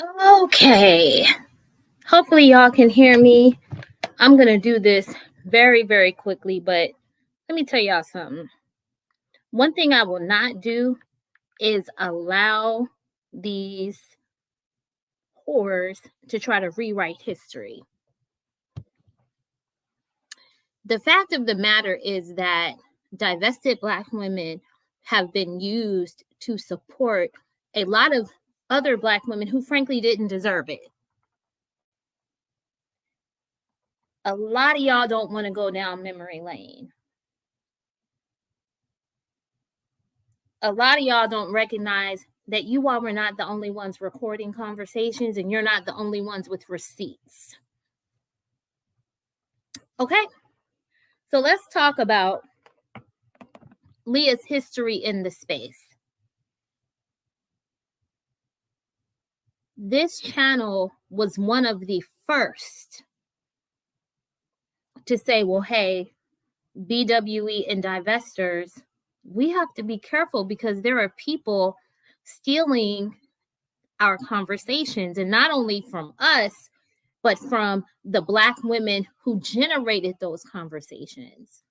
Okay, hopefully y'all can hear me. I'm going to do this very, very quickly, but let me tell y'all something. One thing I will not do is allow these whores to try to rewrite history. The fact of the matter is that divested Black women have been used to support a lot of other Black women who frankly didn't deserve it. A lot of y'all don't want to go down memory lane. A lot of y'all don't recognize that you all were not the only ones recording conversations, and you're not the only ones with receipts. Okay, so let's talk about Leah's history in the space. This channel was one of the first to say, well, hey, BWE and divestors, we have to be careful because there are people stealing our conversations, and not only from us, but from the Black women who generated those conversations.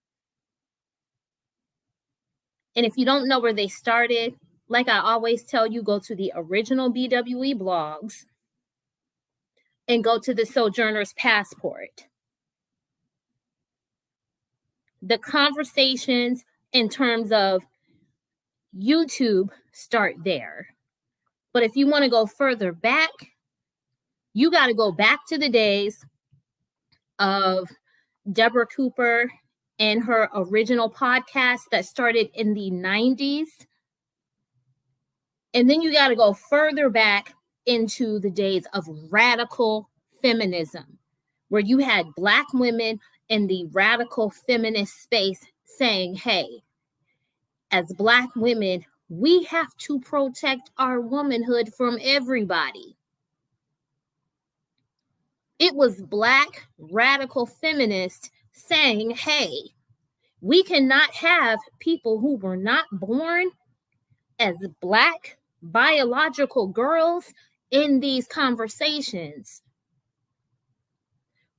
And if you don't know where they started, like I always tell you, go to the original BWE blogs and go to the Sojourner's Passport. The conversations in terms of YouTube start there. But if you want to go further back, you got to go back to the days of Deborah Cooper and her original podcast that started in the 90s. And then you got to go further back into the days of radical feminism, where you had Black women in the radical feminist space saying, hey, as Black women, we have to protect our womanhood from everybody. It was Black radical feminists saying, hey, we cannot have people who were not born as Black biological girls in these conversations.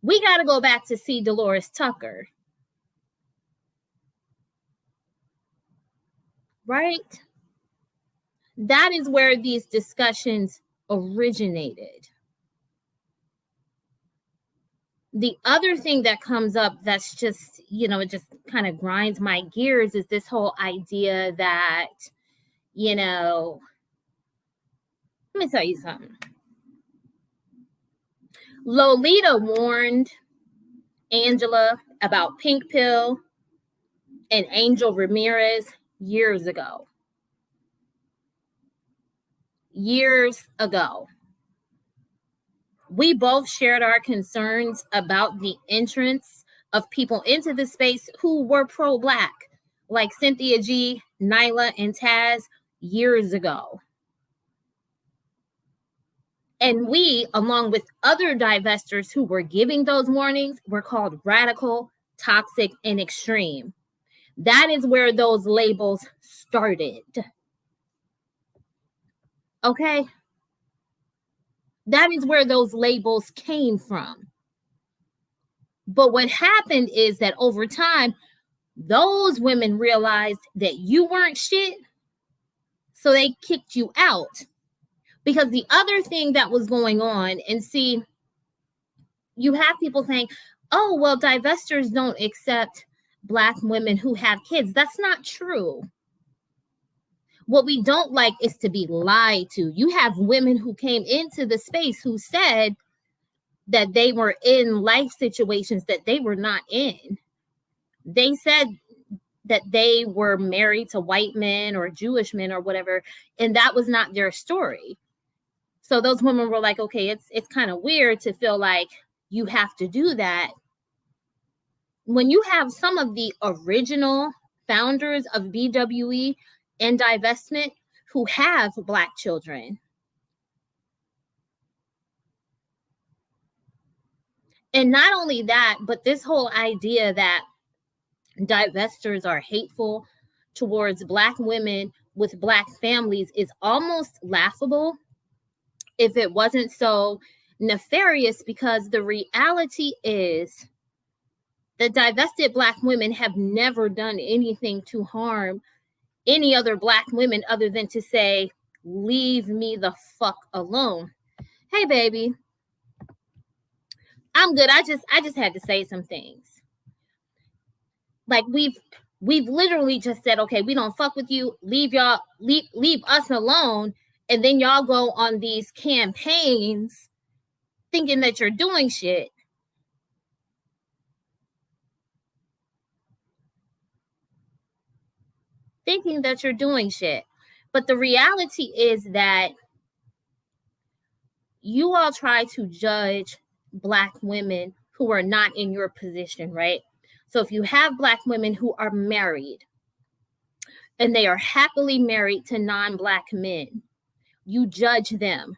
We got to go back to see Dolores Tucker. Right? That is where these discussions originated. The other thing that comes up that's just, it just kind of grinds my gears is this whole idea that, let me tell you something. Lolita warned Angela about Pink Pill and Angel Ramirez years ago. Years ago. We both shared our concerns about the entrance of people into the space who were pro-Black, like Cynthia G, Nyla, and Taz years ago. And we, along with other divestors who were giving those warnings, were called radical, toxic, and extreme. That is where those labels started. Okay? That is where those labels came from. But what happened is that over time, those women realized that you weren't shit, so they kicked you out. Because the other thing that was going on, and see, you have people saying, oh, well, divestors don't accept Black women who have kids. That's not true. What we don't like is to be lied to. You have women who came into the space who said that they were in life situations that they were not in. They said that they were married to white men or Jewish men or whatever, and that was not their story. So those women were like, okay, it's kind of weird to feel like you have to do that. When you have some of the original founders of BWE and divestment who have Black children. And not only that, but this whole idea that divestors are hateful towards Black women with Black families is almost laughable if it wasn't so nefarious, because the reality is that divested Black women have never done anything to harm any other Black women other than to say, leave me the fuck alone. Hey, baby. I'm good. I just had to say some things. Like we've literally just said, okay, we don't fuck with you. Leave us alone. And then y'all go on these campaigns thinking that you're doing shit. Thinking that you're doing shit. But the reality is that you all try to judge Black women who are not in your position, right? So if you have Black women who are married and they are happily married to non-Black men, you judge them.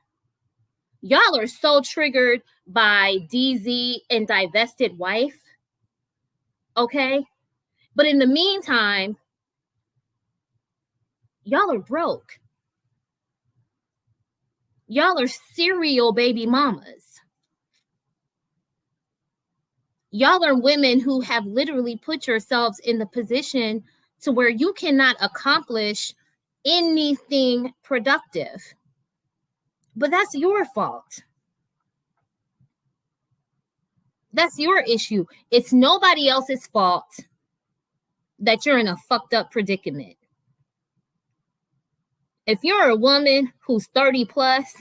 Y'all are so triggered by DZ and Divested Wife, okay? But in the meantime, y'all are broke. Y'all are serial baby mamas. Y'all are women who have literally put yourselves in the position to where you cannot accomplish anything productive. But that's your fault. That's your issue. It's nobody else's fault that you're in a fucked up predicament. If you're a woman who's 30 plus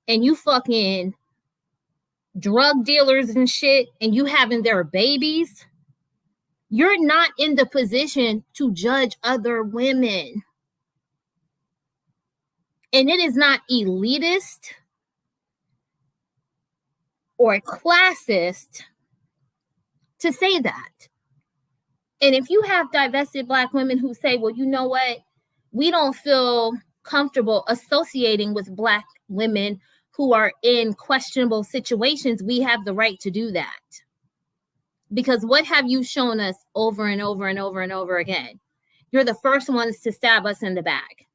and you fucking drug dealers and shit and you having their babies, you're not in the position to judge other women. And it is not elitist or classist to say that. And if you have divested Black women who say, well, you know what? We don't feel comfortable associating with Black women who are in questionable situations, we have the right to do that. Because what have you shown us over and over and over and over again? You're the first ones to stab us in the back.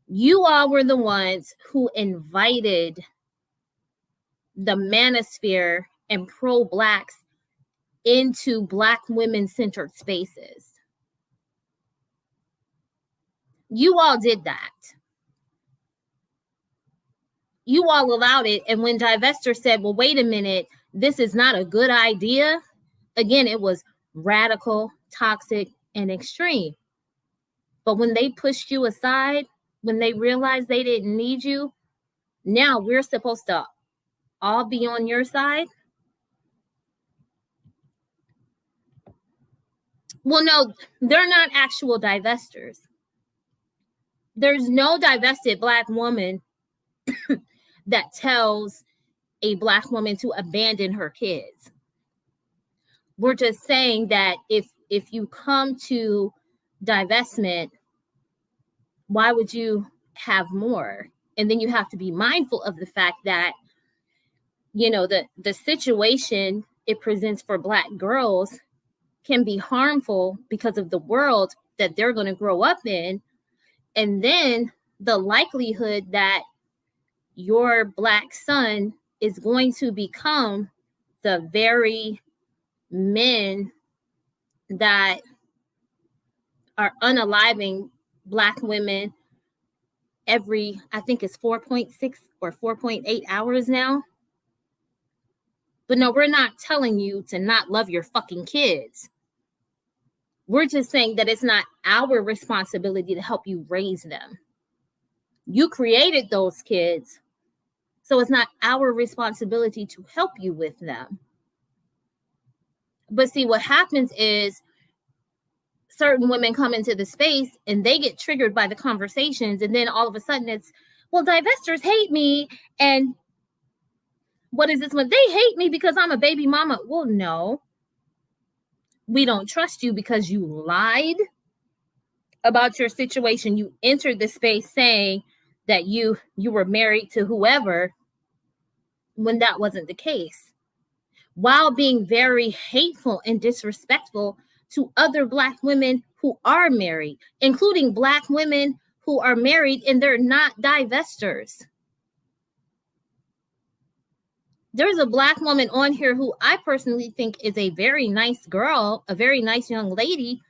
You all were the ones who invited the manosphere and pro-Blacks into Black women-centered spaces. You all did that. You all allowed it. And when Divestor said, well, wait a minute, this is not a good idea. Again, it was radical, toxic, and extreme. But when they pushed you aside, when they realized they didn't need you, now we're supposed to all be on your side. Well, no, they're not actual divestors. There's no divested Black woman that tells a Black woman to abandon her kids. We're just saying that if you come to divestment, why would you have more? And then you have to be mindful of the fact that, you know, the situation it presents for Black girls can be harmful because of the world that they're going to grow up in. And then the likelihood that your Black son is going to become the very men that are unaliving Black women every, I think it's 4.6 or 4.8 hours now. But no, we're not telling you to not love your fucking kids. We're just saying that it's not our responsibility to help you raise them. You created those kids, so it's not our responsibility to help you with them. But see, what happens is certain women come into the space and they get triggered by the conversations, and then all of a sudden it's, well, divestors hate me, and what is this one? They hate me because I'm a baby mama. Well, no. We don't trust you because you lied about your situation. You entered the space saying that you were married to whoever when that wasn't the case, while being very hateful and disrespectful to other Black women who are married, including Black women who are married and they're not divestors. There's a Black woman on here who I personally think is a very nice girl, a very nice young lady,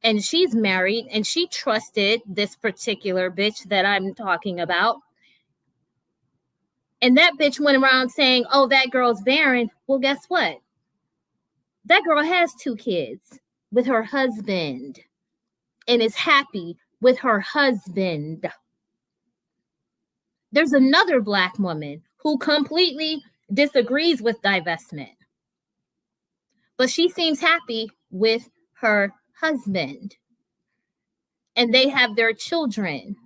and she's married, and she trusted this particular bitch that I'm talking about. And that bitch went around saying, oh, that girl's barren. Well, guess what? That girl has 2 kids with her husband and is happy with her husband. There's another Black woman who completely disagrees with divestment, but she seems happy with her husband, and they have their children.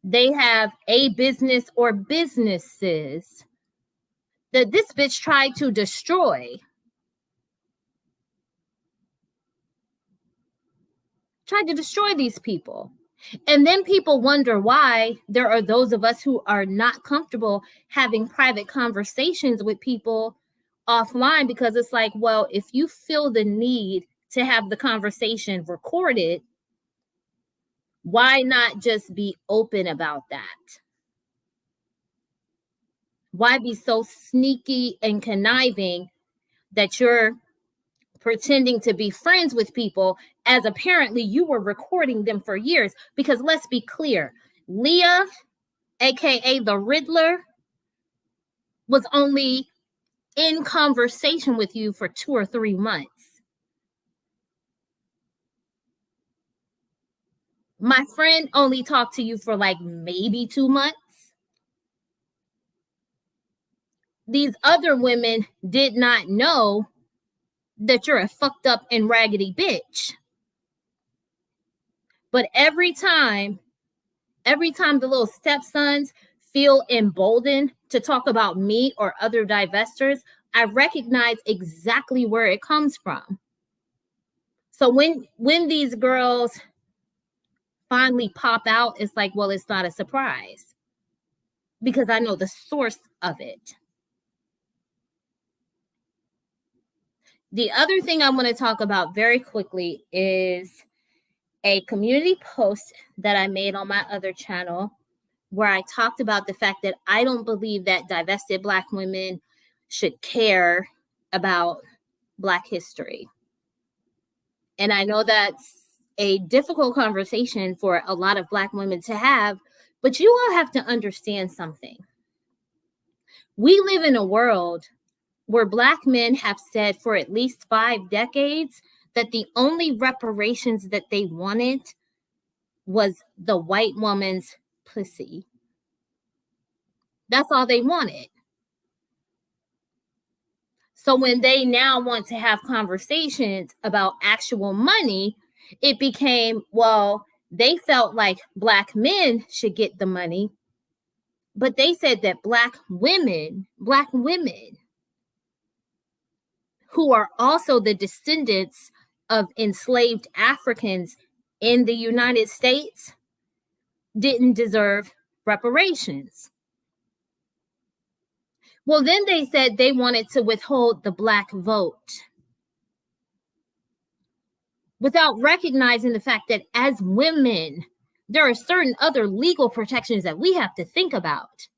They have a business or businesses that this bitch tried to destroy. Tried to destroy these people. And then people wonder why there are those of us who are not comfortable having private conversations with people offline, because it's like, well, if you feel the need to have the conversation recorded, why not just be open about that? Why be so sneaky and conniving that you're pretending to be friends with people as apparently you were recording them for years? Because let's be clear, Leah, aka the Riddler, was only in conversation with you for 2 or 3 months. My friend only talked to you for like maybe 2 months. These other women did not know that you're a fucked up and raggedy bitch. But every time the little stepsons feel emboldened to talk about me or other divestors, I recognize exactly where it comes from. So when these girls finally pop out, it's like, well, it's not a surprise because I know the source of it. The other thing I want to talk about very quickly is a community post that I made on my other channel where I talked about the fact that I don't believe that divested Black women should care about Black history. And I know that's a difficult conversation for a lot of Black women to have, but you all have to understand something. We live in a world where Black men have said for at least 5 decades that the only reparations that they wanted was the white woman's pussy. That's all they wanted. So when they now want to have conversations about actual money, it became, well, they felt like Black men should get the money, but they said that Black women who are also the descendants of enslaved Africans in the United States didn't deserve reparations. Well, then they said they wanted to withhold the Black vote without recognizing the fact that as women, there are certain other legal protections that we have to think about.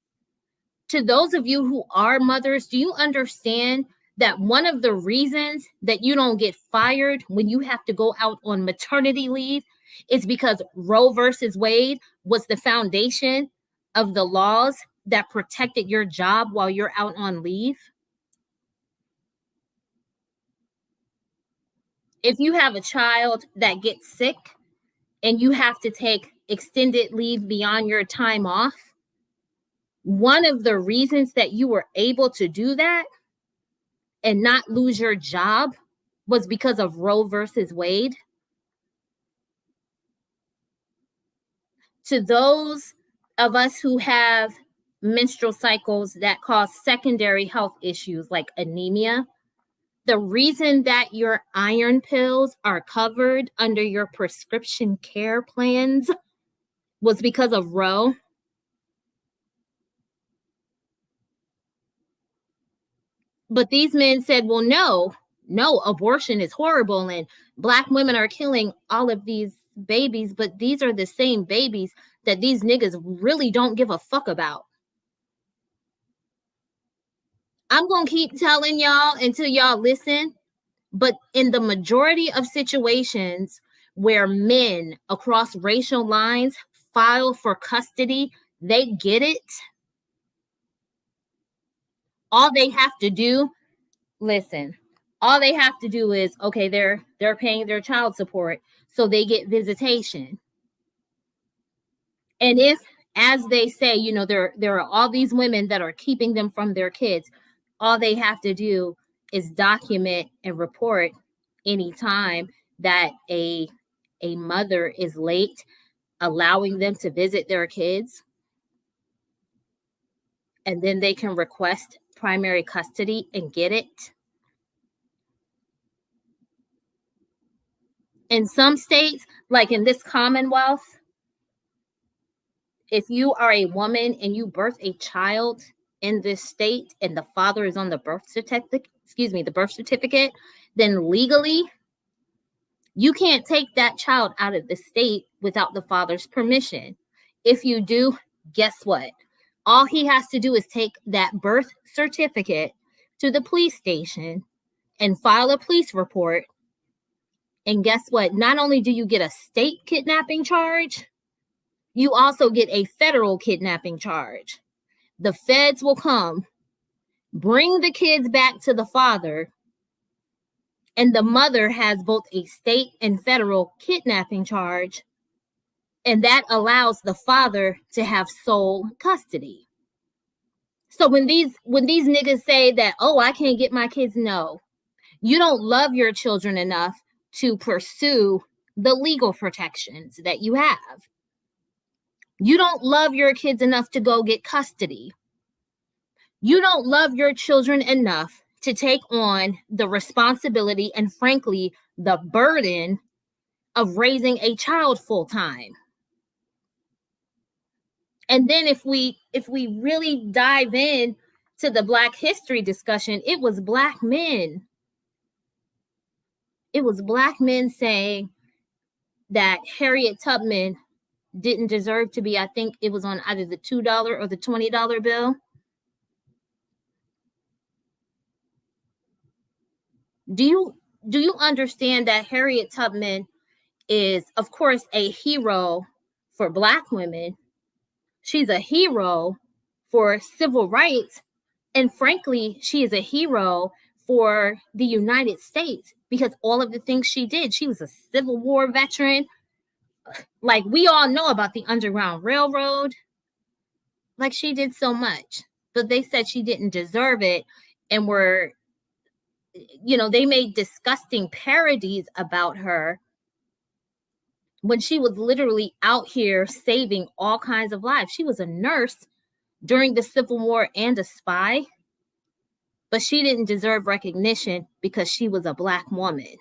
To those of you who are mothers, do you understand that one of the reasons that you don't get fired when you have to go out on maternity leave is because Roe versus Wade was the foundation of the laws that protected your job while you're out on leave? If you have a child that gets sick and you have to take extended leave beyond your time off, one of the reasons that you were able to do that and not lose your job was because of Roe versus Wade. To those of us who have menstrual cycles that cause secondary health issues like anemia, the reason that your iron pills are covered under your prescription care plans was because of Roe. But these men said, well, no, abortion is horrible and Black women are killing all of these babies, but these are the same babies that these niggas really don't give a fuck about. I'm going to keep telling y'all until y'all listen. But in the majority of situations where men across racial lines file for custody, they get it. All they have to do, listen, all they have to do is, okay, they're paying their child support, so they get visitation. And if, as they say, you know, there are all these women that are keeping them from their kids, all they have to do is document and report anytime that a mother is late allowing them to visit their kids, and then they can request primary custody and get it. In some states, like in this Commonwealth, if you are a woman and you birth a child in this state and the father is on the birth certificate, then legally you can't take that child out of the state without the father's permission. If you do, guess what? All he has to do is take that birth certificate to the police station and file a police report. And guess what? Not only do you get a state kidnapping charge, you also get a federal kidnapping charge. The feds will come, bring the kids back to the father, and the mother has both a state and federal kidnapping charge, and that allows the father to have sole custody. So when these niggas say that, oh, I can't get my kids, no. You don't love your children enough to pursue the legal protections that you have. You don't love your kids enough to go get custody. You don't love your children enough to take on the responsibility and, frankly, the burden of raising a child full time. And then if we really dive in to the Black history discussion, it was Black men. It was Black men saying that Harriet Tubman didn't deserve to be, I think it was on either the $2 or the $20 bill. Do you understand that Harriet Tubman is, of course, a hero for Black women? She's a hero for civil rights. And frankly, she is a hero for the United States because all of the things she did. She was a Civil War veteran. Like, we all know about the Underground Railroad. Like, she did so much, but they said she didn't deserve it, and were, you know, they made disgusting parodies about her when she was literally out here saving all kinds of lives. She was a nurse during the Civil War and a spy, but she didn't deserve recognition because she was a Black woman.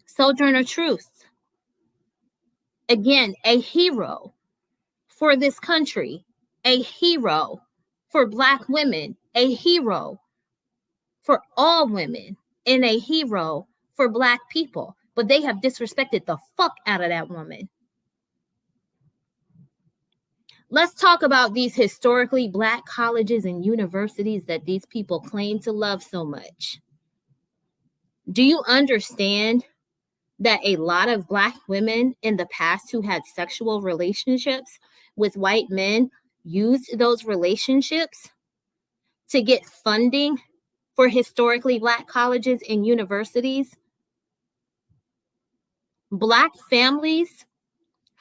Sojourner Truth, again, a hero for this country, a hero for Black women, a hero for all women, and a hero for Black people. But they have disrespected the fuck out of that woman. Let's talk about these historically Black colleges and universities that these people claim to love so much. Do you understand that a lot of Black women in the past who had sexual relationships with white men used those relationships to get funding for historically Black colleges and universities? Black families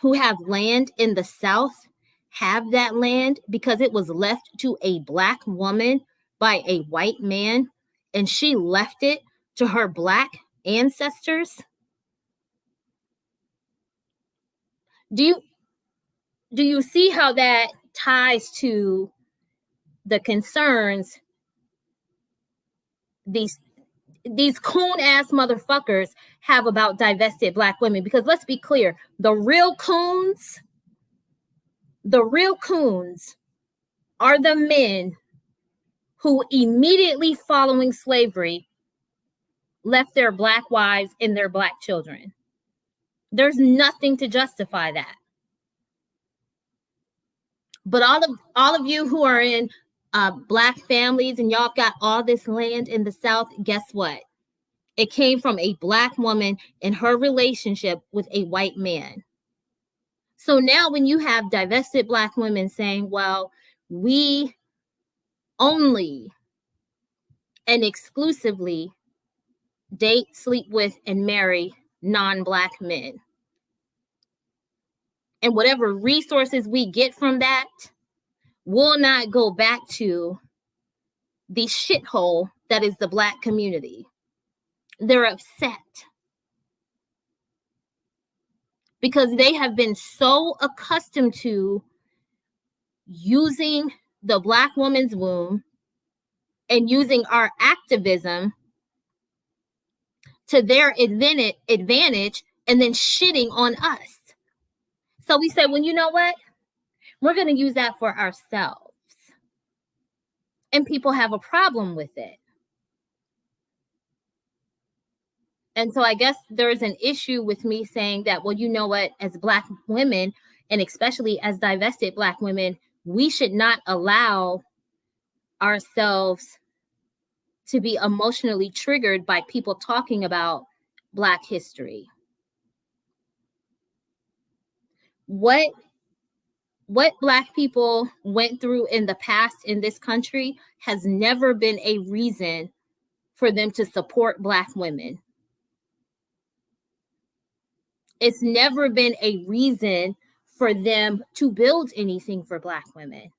who have land in the South have that land because it was left to a Black woman by a white man, and she left it to her Black ancestors. Do you see how that ties to the concerns these coon ass motherfuckers have about divested Black women? Because let's be clear, the real coons are the men who immediately following slavery left their Black wives and their Black children. There's nothing to justify that. But all of you who are in Black families and y'all got all this land in the South, guess what? It came from a Black woman in her relationship with a white man. So now when you have divested Black women saying, well, we only and exclusively date, sleep with, and marry non-Black men. And whatever resources we get from that will not go back to the shithole that is the Black community. They're upset because they have been so accustomed to using the Black woman's womb and using our activism to their advantage and then shitting on us. So we said, well, you know what? We're going to use that for ourselves. And people have a problem with it. And so I guess there's an issue with me saying that, well, you know what, as Black women, and especially as divested Black women, we should not allow ourselves to be emotionally triggered by people talking about Black history. What Black people went through in the past in this country has never been a reason for them to support Black women. It's never been a reason for them to build anything for Black women.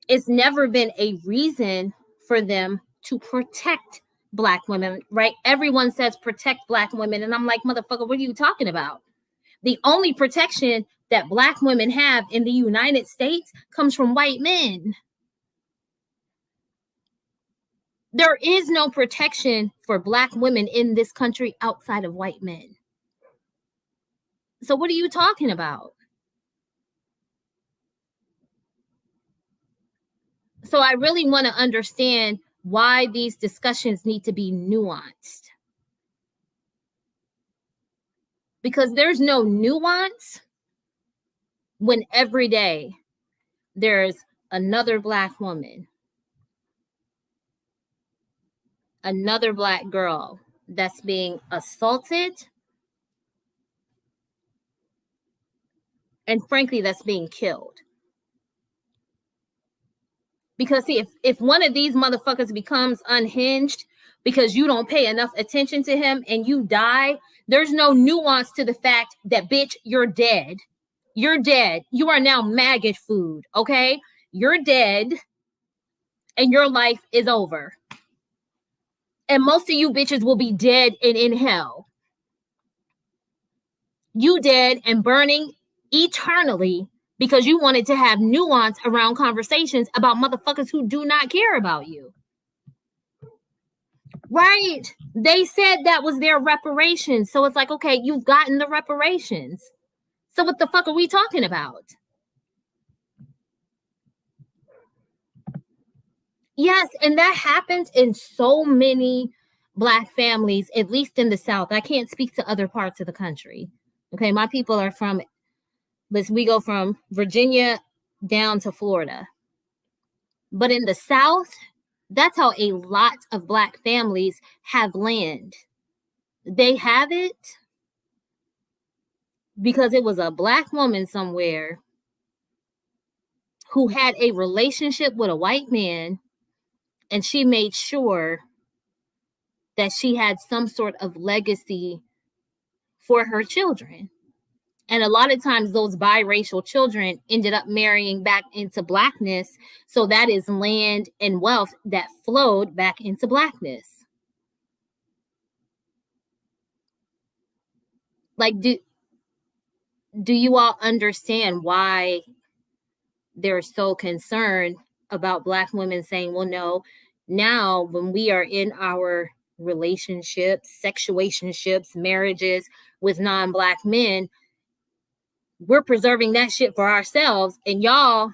It's never been a reason for them to protect Black women, right? Everyone says protect Black women. And I'm like, motherfucker, what are you talking about? The only protection that Black women have in the United States comes from white men. There is no protection for Black women in this country outside of white men. So what are you talking about? So I really want to understand why these discussions need to be nuanced. Because there's no nuance when every day there's another Black woman, another Black girl that's being assaulted, and frankly, that's being killed. Because see, if one of these motherfuckers becomes unhinged because you don't pay enough attention to him and you die, there's no nuance to the fact that, bitch, you're dead. You're dead. You are now maggot food, okay? You're dead and your life is over. And most of you bitches will be dead and in hell. You dead and burning eternally because you wanted to have nuance around conversations about motherfuckers who do not care about you. Right? They said that was their reparations. So it's like, okay, you've gotten the reparations. So what the fuck are we talking about? Yes, and that happens in so many Black families, at least in the South. I can't speak to other parts of the country. Okay, my people are from, we go from Virginia down to Florida. But in the South, that's how a lot of Black families have land. They have it because it was a Black woman somewhere who had a relationship with a white man, and she made sure that she had some sort of legacy for her children. And a lot of times those biracial children ended up marrying back into Blackness. So that is land and wealth that flowed back into Blackness. Like, do you all understand why they're so concerned about Black women saying, well, no, now when we are in our relationships, sexuationships, marriages with non-Black men, we're preserving that shit for ourselves, and y'all,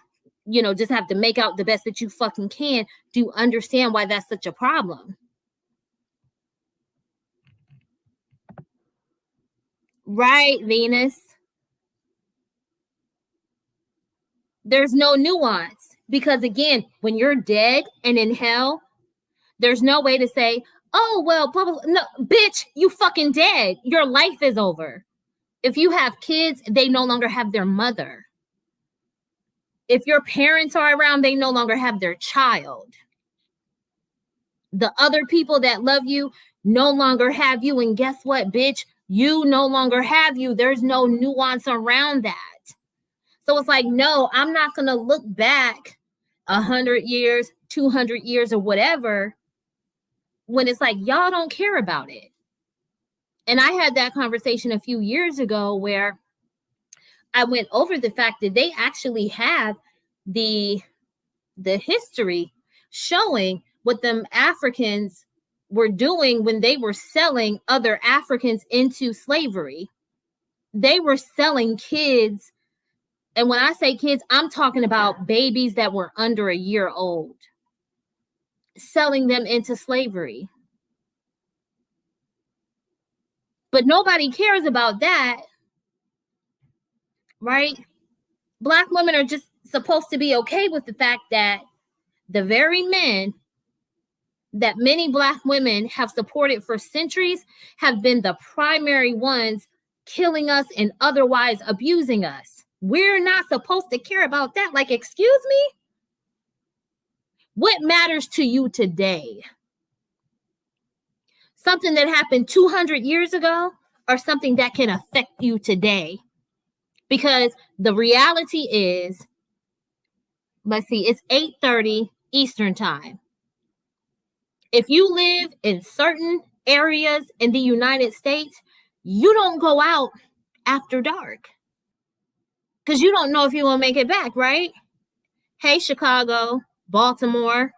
just have to make out the best that you fucking can. Do you understand why that's such a problem? Right, Venus? There's no nuance because, again, when you're dead and in hell, there's no way to say, oh, well, blah, blah, blah. No, bitch, you fucking dead. Your life is over. If you have kids, they no longer have their mother. If your parents are around, they no longer have their child. The other people that love you no longer have you. And guess what, bitch? You no longer have you. There's no nuance around that. So it's like, no, I'm not going to look back 100 years, 200 years or whatever when it's like, y'all don't care about it. And I had that conversation a few years ago where I went over the fact that they actually have the history showing what them Africans were doing when they were selling other Africans into slavery. They were selling kids. And when I say kids, I'm talking about babies that were under a year old, selling them into slavery. But nobody cares about that, right? Black women are just supposed to be okay with the fact that the very men that many Black women have supported for centuries have been the primary ones killing us and otherwise abusing us. We're not supposed to care about that. Like, excuse me? What matters to you today? Something that happened 200 years ago or something that can affect you today? Because the reality is, let's see, it's 8:30 Eastern time. If you live in certain areas in the United States, you don't go out after dark because you don't know if you're going to make it back, right? Hey, Chicago, Baltimore,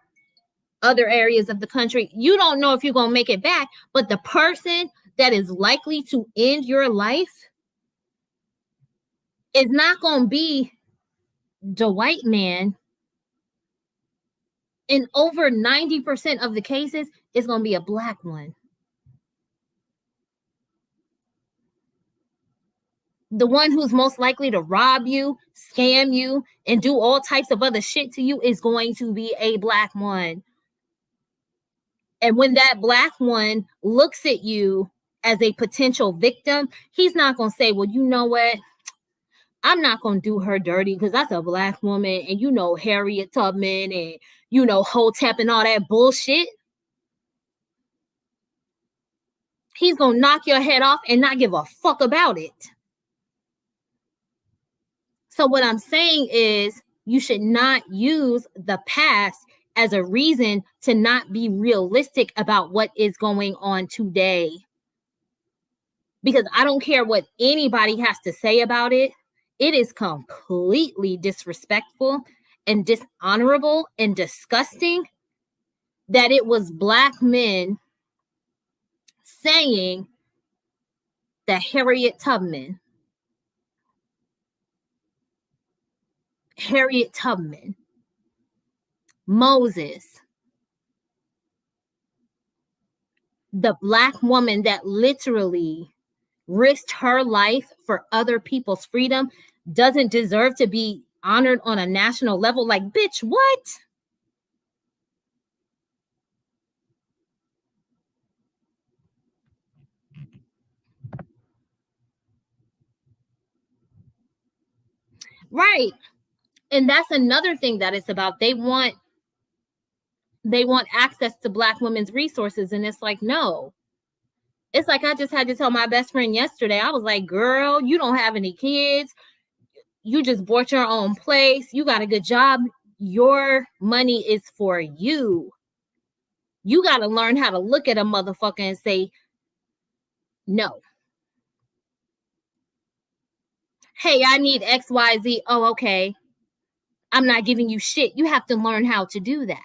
other areas of the country, you don't know if you're going to make it back, but the person that is likely to end your life is not going to be the white man. In over 90% of the cases, it's going to be a Black one. The one who's most likely to rob you, scam you, and do all types of other shit to you is going to be a Black one. And when that Black one looks at you as a potential victim, he's not going to say, well, you know what? I'm not going to do her dirty because that's a Black woman and, you know, Harriet Tubman and, you know, Hotep and all that bullshit. He's going to knock your head off and not give a fuck about it. So what I'm saying is you should not use the past as a reason to not be realistic about what is going on today. Because I don't care what anybody has to say about it. It is completely disrespectful and dishonorable and disgusting that it was Black men saying that Harriet Tubman, Moses, the Black woman that literally risked her life for other people's freedom, doesn't deserve to be honored on a national level. Like, bitch, what? Right. And that's another thing that it's about. They want access to Black women's resources. And it's like, no. It's like I just had to tell my best friend yesterday. I was like, girl, you don't have any kids. You just bought your own place. You got a good job. Your money is for you. You got to learn how to look at a motherfucker and say, no. Hey, I need XYZ. Oh, okay. I'm not giving you shit. You have to learn how to do that.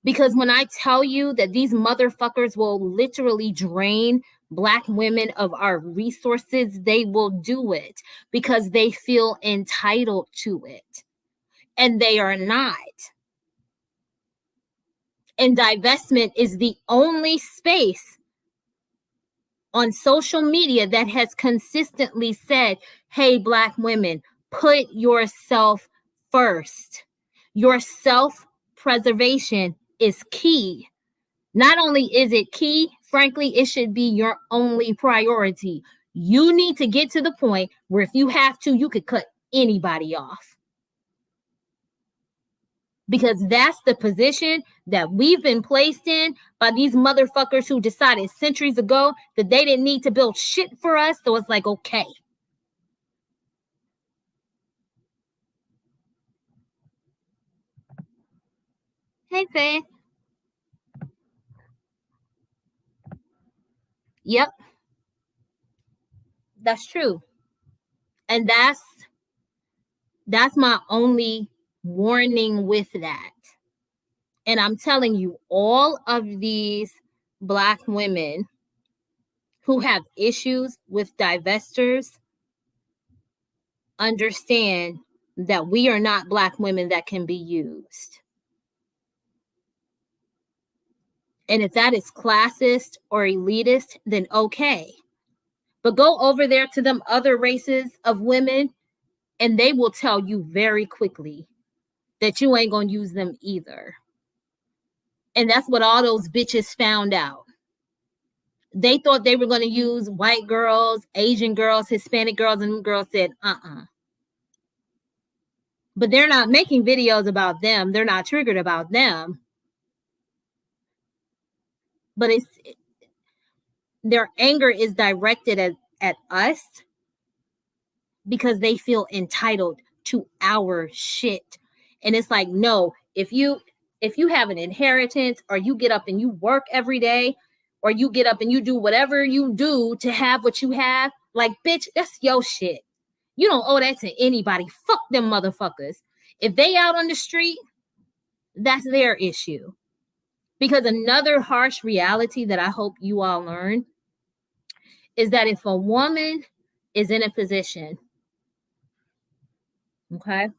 Because when I tell you that these motherfuckers will literally drain Black women of our resources, they will do it because they feel entitled to it. And they are not. And divestment is the only space on social media that has consistently said, hey, Black women, Put yourself first. Your self-preservation is key. Not only is it key, frankly, it should be your only priority. You need to get to the point where if you have to, you could cut anybody off. Because that's the position that we've been placed in by these motherfuckers who decided centuries ago that they didn't need to build shit for us. So it's like, okay. Hey, Faye. Yep, that's true. And that's my only warning with that. And I'm telling you, all of these Black women who have issues with divestors understand that we are not Black women that can be used. And if that is classist or elitist, then okay. But go over there to them other races of women, and they will tell you very quickly that you ain't going to use them either. And that's what all those bitches found out. They thought they were going to use white girls, Asian girls, Hispanic girls, and girls said, But they're not making videos about them. They're not triggered about them. But their anger is directed at us because they feel entitled to our shit. And it's like, no, if you have an inheritance, or you get up and you work every day, or you get up and you do whatever you do to have what you have, like, bitch, that's your shit. You don't owe that to anybody. Fuck them motherfuckers. If they out on the street, that's their issue. Because another harsh reality that I hope you all learn is that if a woman is in a position, okay,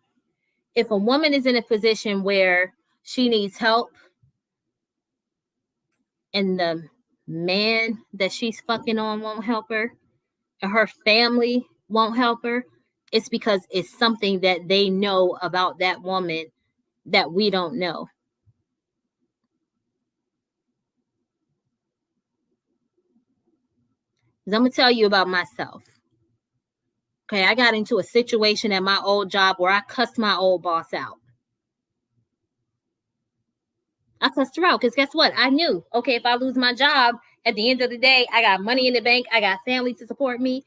if a woman is in a position where she needs help and the man that she's fucking on won't help her, or her family won't help her, it's because it's something that they know about that woman that we don't know. Because I'm going to tell you about myself. Okay, I got into a situation at my old job where I cussed my old boss out. I cussed her out because guess what? I knew, okay, if I lose my job, at the end of the day, I got money in the bank. I got family to support me.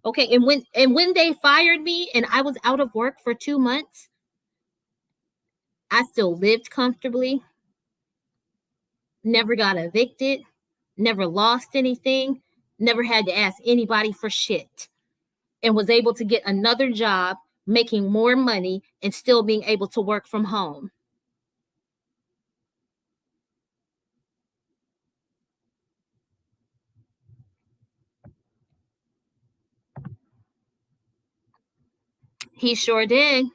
Okay, and when they fired me and I was out of work for 2 months, I still lived comfortably, never got evicted, never lost anything, never had to ask anybody for shit, and was able to get another job, making more money and still being able to work from home. He sure did.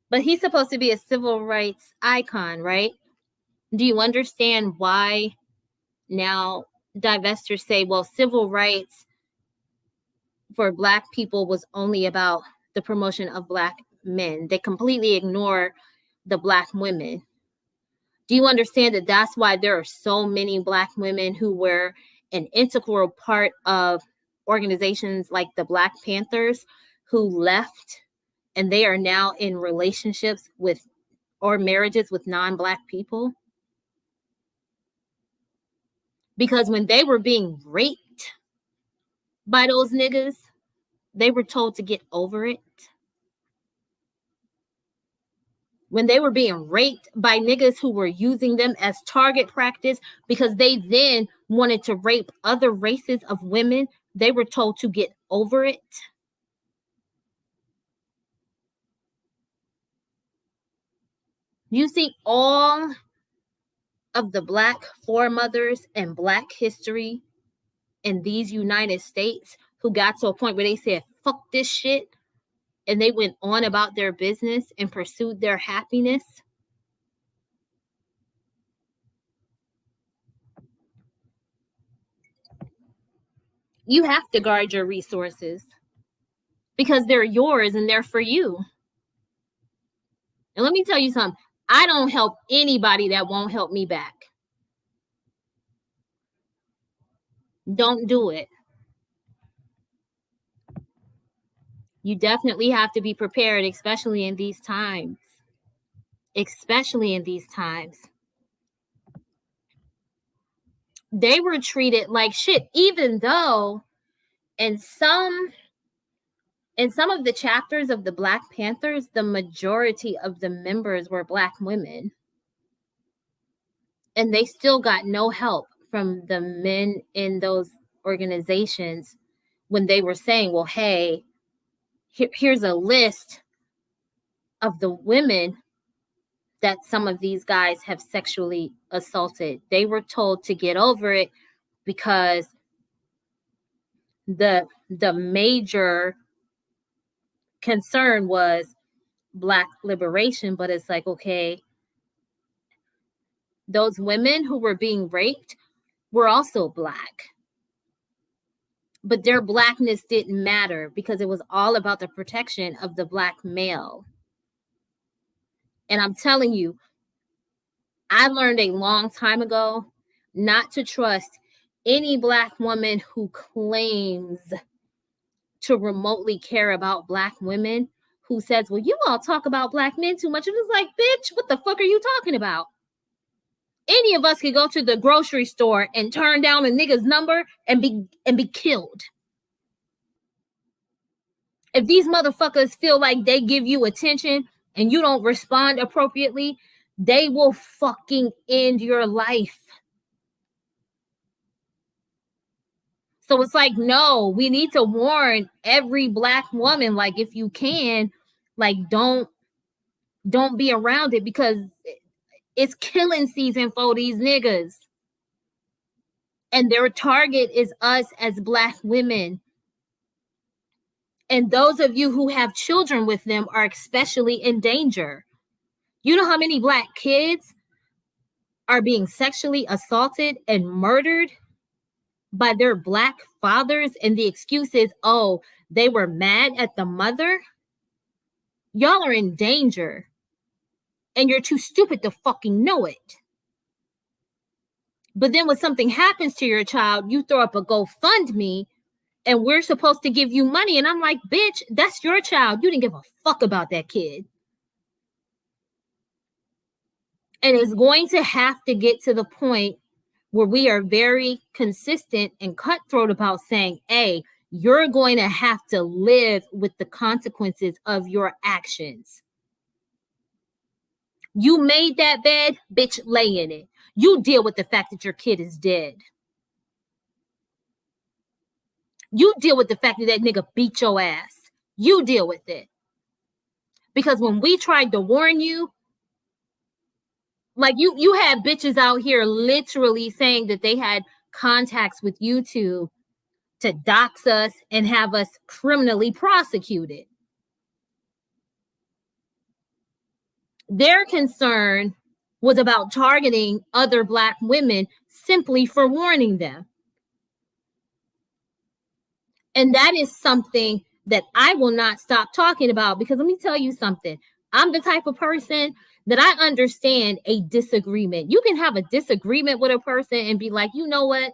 But he's supposed to be a civil rights icon, right? Do you understand why now divestors say, well, civil rights for Black people was only about the promotion of Black men? They completely ignore the Black women. Do you understand that that's why there are so many Black women who were an integral part of organizations like the Black Panthers who left, and they are now in relationships with or marriages with non-Black people? Because when they were being raped by those niggas, they were told to get over it. When they were being raped by niggas who were using them as target practice because they then wanted to rape other races of women, they were told to get over it. You see, all of the Black foremothers and Black history in these United States who got to a point where they said, fuck this shit, and they went on about their business and pursued their happiness. You have to guard your resources. because they're yours and they're for you. And let me tell you something. I don't help anybody that won't help me back. Don't do it. You definitely have to be prepared, especially in these times. Especially in these times. They were treated like shit, even though in some of the chapters of the Black Panthers, the majority of the members were Black women. And they still got no help from the men in those organizations when they were saying, well, hey, here's a list of the women that some of these guys have sexually assaulted. They were told to get over it because the major concern was Black liberation. But it's like, okay, those women who were being raped were also Black. But their Blackness didn't matter because it was all about the protection of the Black male. And I'm telling you, I learned a long time ago not to trust any Black woman who claims to remotely care about Black women, who says, well, you all talk about Black men too much. And it's like, bitch, what the fuck are you talking about? Any of us could go to the grocery store and turn down a nigga's number and be killed. If these motherfuckers feel like they give you attention and you don't respond appropriately, they will fucking end your life. So it's like, no, we need to warn every Black woman, like, if you can, like, don't be around it because it's killing season for these niggas. And their target is us as Black women. And those of you who have children with them are especially in danger. You know how many Black kids are being sexually assaulted and murdered by their Black fathers? And the excuse is, oh, they were mad at the mother? Y'all are in danger. And you're too stupid to fucking know it. But then when something happens to your child, you throw up a GoFundMe and we're supposed to give you money. And I'm like, bitch, that's your child. You didn't give a fuck about that kid. And it's going to have to get to the point where we are very consistent and cutthroat about saying, hey, you're going to have to live with the consequences of your actions. You made that bed, bitch, lay in it. You deal with the fact that your kid is dead. You deal with the fact that nigga beat your ass. You deal with it. Because when we tried to warn you, like you had bitches out here literally saying that they had contacts with YouTube to dox us and have us criminally prosecuted. Their concern was about targeting other Black women simply for warning them. And that is something that I will not stop talking about, because let me tell you something. I'm the type of person that I understand a disagreement. You can have a disagreement with a person and be like, you know what?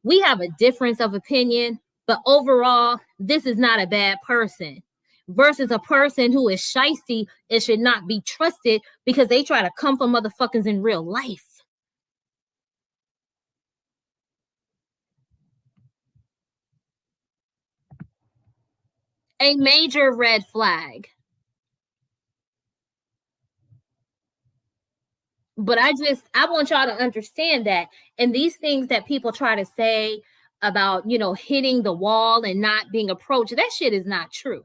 We have a difference of opinion, but overall, this is not a bad person. Versus a person who is shiesty and should not be trusted because they try to come for motherfuckers in real life. A major red flag. But I want y'all to understand that. And these things that people try to say about, hitting the wall and not being approached, that shit is not true.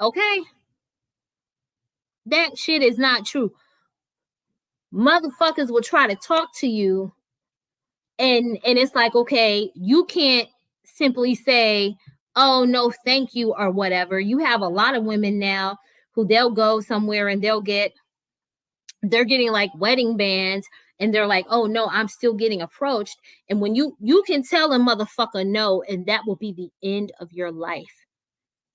Okay? That shit is not true. Motherfuckers will try to talk to you and it's like, okay, you can't simply say, oh, no, thank you, or whatever. You have a lot of women now who they'll go somewhere and they're getting like wedding bands and they're like, oh no, I'm still getting approached. And when you can tell a motherfucker no, and that will be the end of your life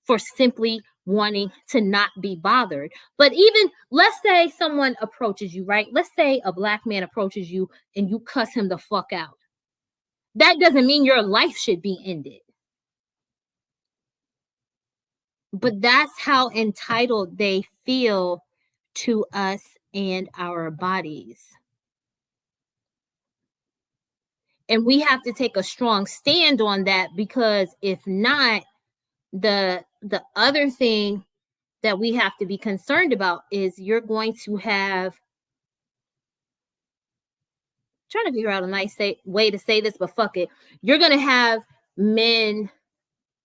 for simply wanting to not be bothered. But even let's say someone approaches you, right? Let's say a black man approaches you and you cuss him the fuck out. That doesn't mean your life should be ended. But that's how entitled they feel to us and our bodies. And we have to take a strong stand on that, because if not, the other thing that we have to be concerned about is you're going to have, trying to figure out a nice way to say this, but fuck it. You're going to have men,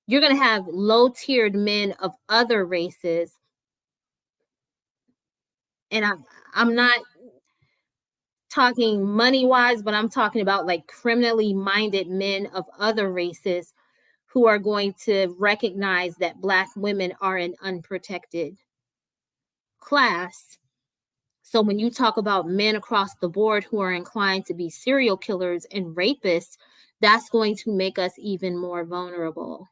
you're going to have low-tiered men of other races. And I'm not talking money-wise, but I'm talking about like criminally minded men of other races who are going to recognize that Black women are an unprotected class. So when you talk about men across the board who are inclined to be serial killers and rapists, that's going to make us even more vulnerable.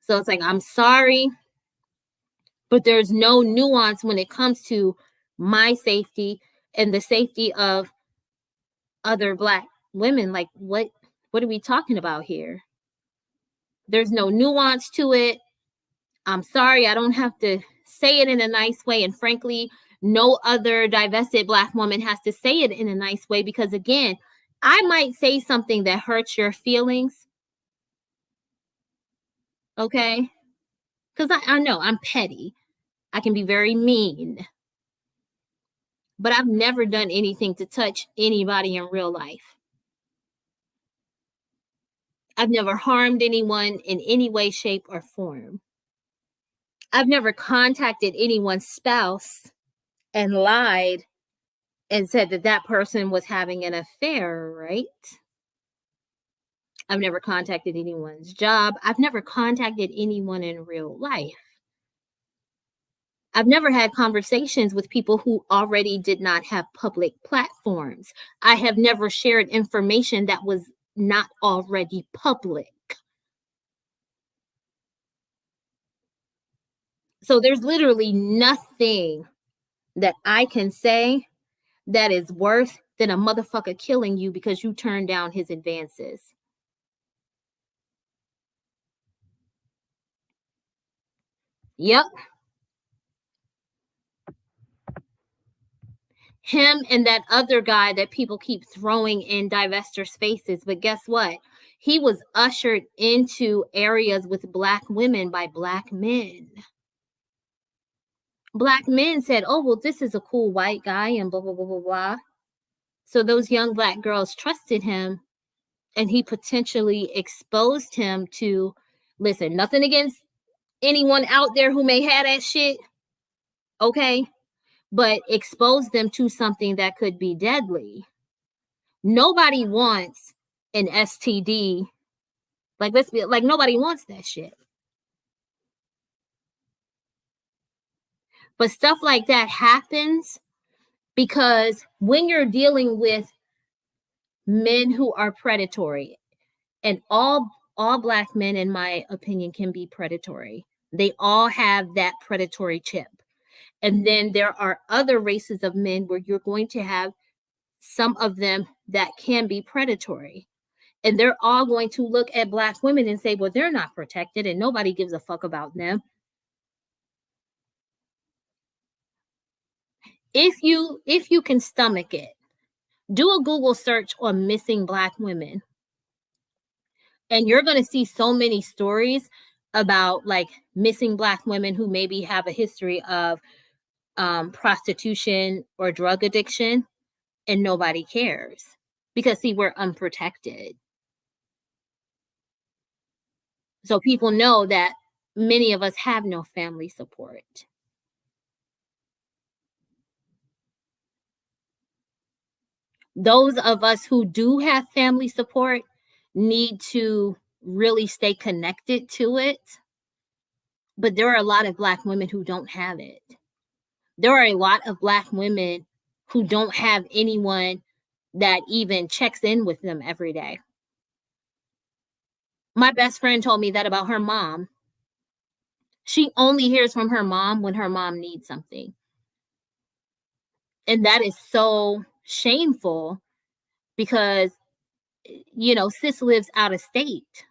So it's like, I'm sorry, but there's no nuance when it comes to my safety and the safety of other Black women. Like, what are we talking about here? There's no nuance to it. I'm sorry, I don't have to say it in a nice way. And frankly, no other divested Black woman has to say it in a nice way, because again, I might say something that hurts your feelings. Okay? Because I know I'm petty. I can be very mean. But I've never done anything to touch anybody in real life. I've never harmed anyone in any way, shape, or form. I've never contacted anyone's spouse and lied and said that that person was having an affair, right? I've never contacted anyone's job. I've never contacted anyone in real life. I've never had conversations with people who already did not have public platforms. I have never shared information that was not already public. So there's literally nothing that I can say that is worse than a motherfucker killing you because you turned down his advances. Yep. Him and that other guy that people keep throwing in divestors' faces. But guess what? He was ushered into areas with Black women by Black men. Black men said, oh, well, this is a cool white guy and blah, blah, blah, blah, blah. So those young Black girls trusted him, and he potentially exposed him to, listen, nothing against anyone out there who may have that shit, okay? But expose them to something that could be deadly. Nobody wants an STD. Like, let's be like, nobody wants that shit. But stuff like that happens because when you're dealing with men who are predatory, and all Black men, in my opinion, can be predatory. They all have that predatory chip. And then there are other races of men where you're going to have some of them that can be predatory. And they're all going to look at Black women and say, well, they're not protected and nobody gives a fuck about them. If you can stomach it, do a Google search on missing Black women. And you're going to see so many stories about like missing Black women who maybe have a history of prostitution or drug addiction, and nobody cares because, see, we're unprotected. So people know that many of us have no family support. Those of us who do have family support need to really stay connected to it. But there are a lot of Black women who don't have it. There are a lot of Black women who don't have anyone that even checks in with them every day. My best friend told me that about her mom. She only hears from her mom when her mom needs something. And that is so shameful because, sis lives out of state.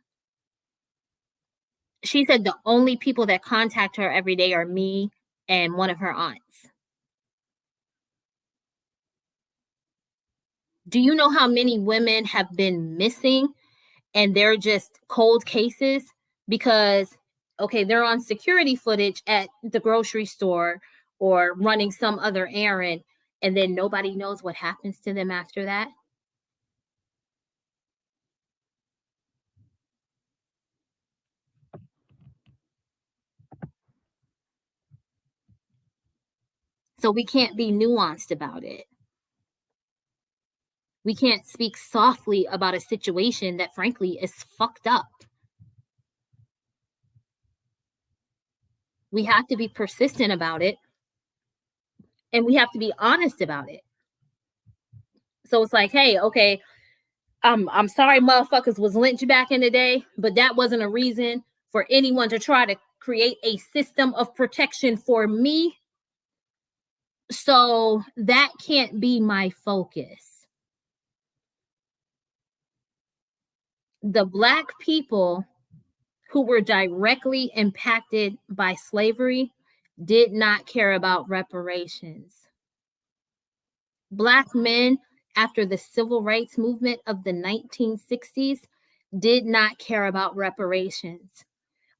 She said the only people that contact her every day are me and one of her aunts. Do you know how many women have been missing and they're just cold cases because, okay, they're on security footage at the grocery store or running some other errand, and then nobody knows what happens to them after that? So we can't be nuanced about it. We can't speak softly about a situation that, frankly, is fucked up. We have to be persistent about it, and we have to be honest about it. So it's like, hey, okay, I'm sorry motherfuckers was lynched back in the day, but that wasn't a reason for anyone to try to create a system of protection for me. So that can't be my focus. The Black people who were directly impacted by slavery did not care about reparations. Black men, after the civil rights movement of the 1960s, did not care about reparations.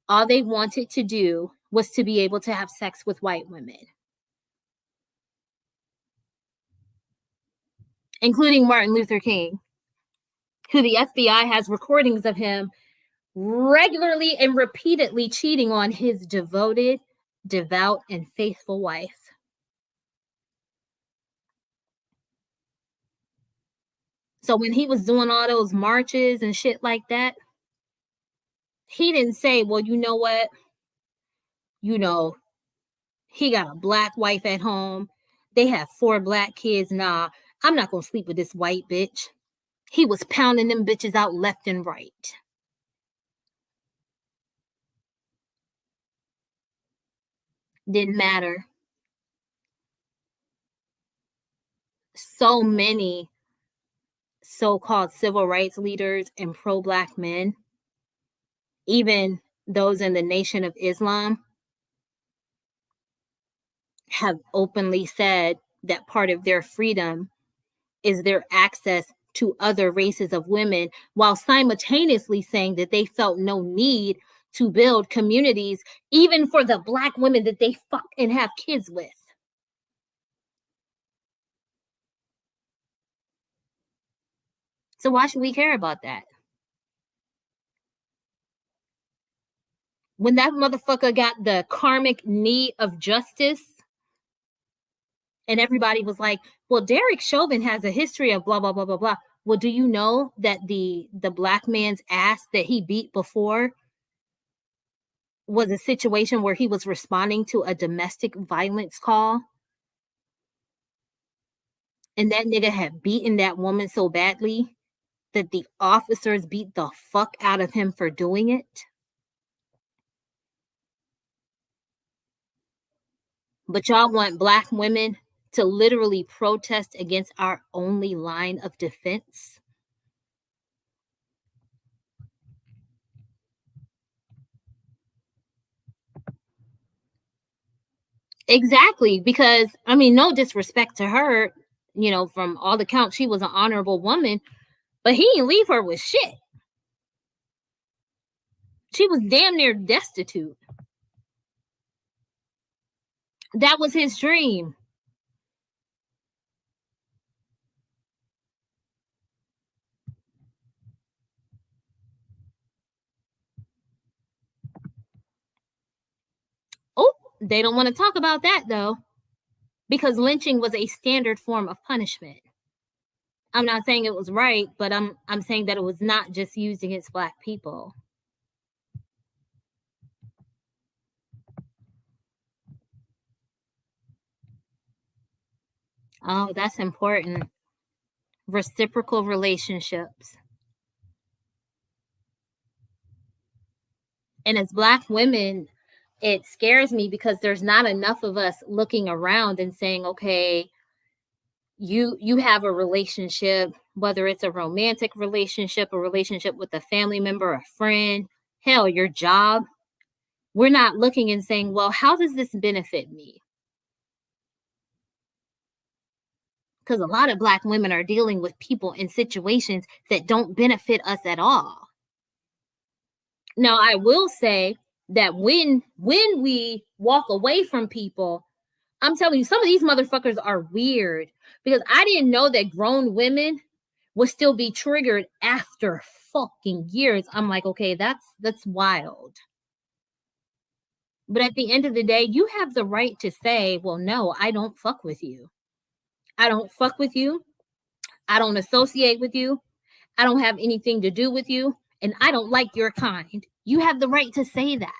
All they wanted to do was to be able to have sex with white women, including Martin Luther King, who the FBI has recordings of him regularly and repeatedly cheating on his devoted, devout, and faithful wife. So when he was doing all those marches and shit like that, he didn't say, well, you know what? He got a Black wife at home. They have 4 Black kids. Nah, I'm not going to sleep with this white bitch. He was pounding them bitches out left and right. Didn't matter. So many so-called civil rights leaders and pro-Black men, even those in the Nation of Islam, have openly said that part of their freedom is their access to other races of women, while simultaneously saying that they felt no need to build communities, even for the Black women that they fuck and have kids with. So why should we care about that? When that motherfucker got the karmic knee of justice, and everybody was like, well, Derek Chauvin has a history of blah, blah, blah, blah, blah. Well, do you know that the Black man's ass that he beat before was a situation where he was responding to a domestic violence call? And that nigga had beaten that woman so badly that the officers beat the fuck out of him for doing it. But y'all want Black women to literally protest against our only line of defense? Exactly, because I mean, no disrespect to her, from all accounts, she was an honorable woman, but he didn't leave her with shit. She was damn near destitute. That was his dream. Oh, they don't want to talk about that though, because lynching was a standard form of punishment. I'm not saying it was right, but I'm saying that it was not just used against Black people. Oh, that's important. Reciprocal relationships. And as Black women, it scares me because there's not enough of us looking around and saying, okay, you have a relationship, whether it's a romantic relationship, a relationship with a family member, a friend, hell, your job. We're not looking and saying, well, how does this benefit me? Because a lot of Black women are dealing with people in situations that don't benefit us at all. Now, I will say that when we walk away from people, I'm telling you, some of these motherfuckers are weird, because I didn't know that grown women would still be triggered after fucking years. I'm like, okay, that's wild. But at the end of the day, you have the right to say, well, no, I don't fuck with you. I don't fuck with you. I don't associate with you. I don't have anything to do with you. And I don't like your kind. You have the right to say that.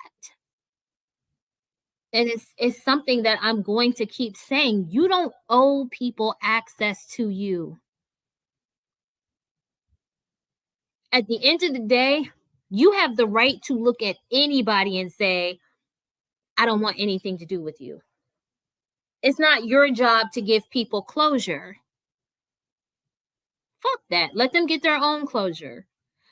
And it's something that I'm going to keep saying. You don't owe people access to you. At the end of the day, you have the right to look at anybody and say, I don't want anything to do with you. It's not your job to give people closure. Fuck that. Let them get their own closure.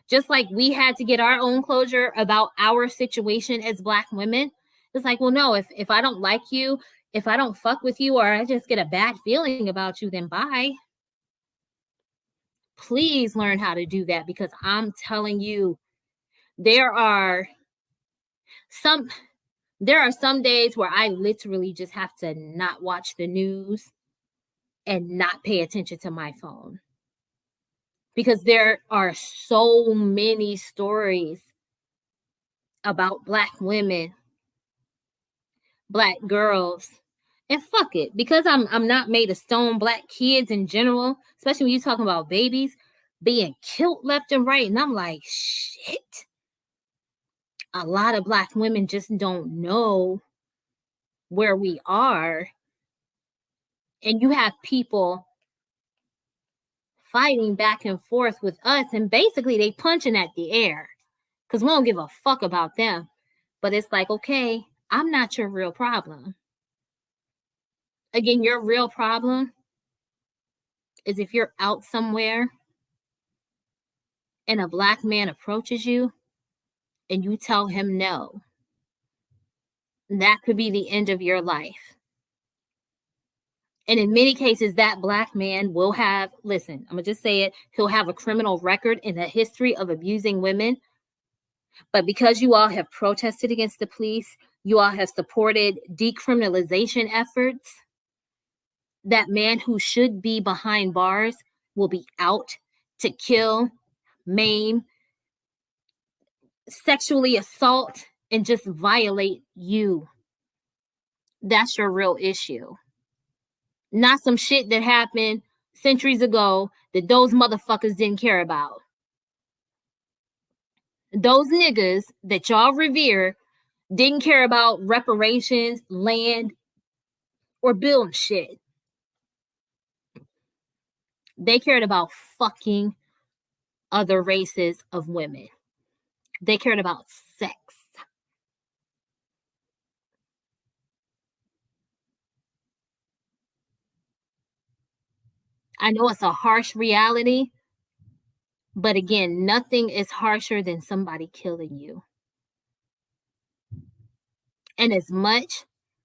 Just like we had to get our own closure about our situation as Black women. It's like, well, no, if I don't like you, if I don't fuck with you, or I just get a bad feeling about you, then bye. Please learn how to do that, because I'm telling you, there are some days where I literally just have to not watch the news and not pay attention to my phone, because there are so many stories about Black women, Black girls. And fuck it, because I'm not made of stone, Black kids in general, especially when you're talking about babies being killed left and right. And I'm like, shit. A lot of Black women just don't know where we are. And you have people fighting back and forth with us, and basically they punching at the air, because we don't give a fuck about them. But it's like, okay, I'm not your real problem. Again, your real problem is if you're out somewhere and a Black man approaches you and you tell him no. That could be the end of your life. And in many cases, that Black man will have, listen, I'm going to just say it, he'll have a criminal record and a history of abusing women. But because you all have protested against the police, you all have supported decriminalization efforts, that man who should be behind bars will be out to kill, maim, sexually assault, and just violate you. That's your real issue. Not some shit that happened centuries ago that those motherfuckers didn't care about. Those niggas that y'all revere didn't care about reparations, land, or building shit. They cared about fucking other races of women. They cared about sex. I know it's a harsh reality, but again, nothing is harsher than somebody killing you. And as much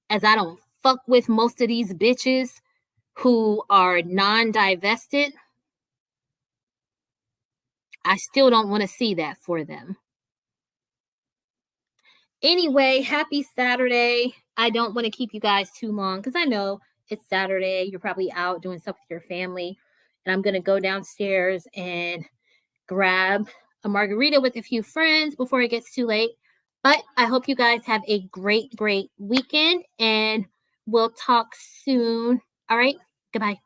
as I don't fuck with most of these bitches who are non-divested, I still don't want to see that for them. Anyway, happy Saturday. I don't want to keep you guys too long, because I know it's Saturday. You're probably out doing stuff with your family. And I'm going to go downstairs and grab a margarita with a few friends before it gets too late. But I hope you guys have a great, great weekend, and we'll talk soon. All right. Goodbye.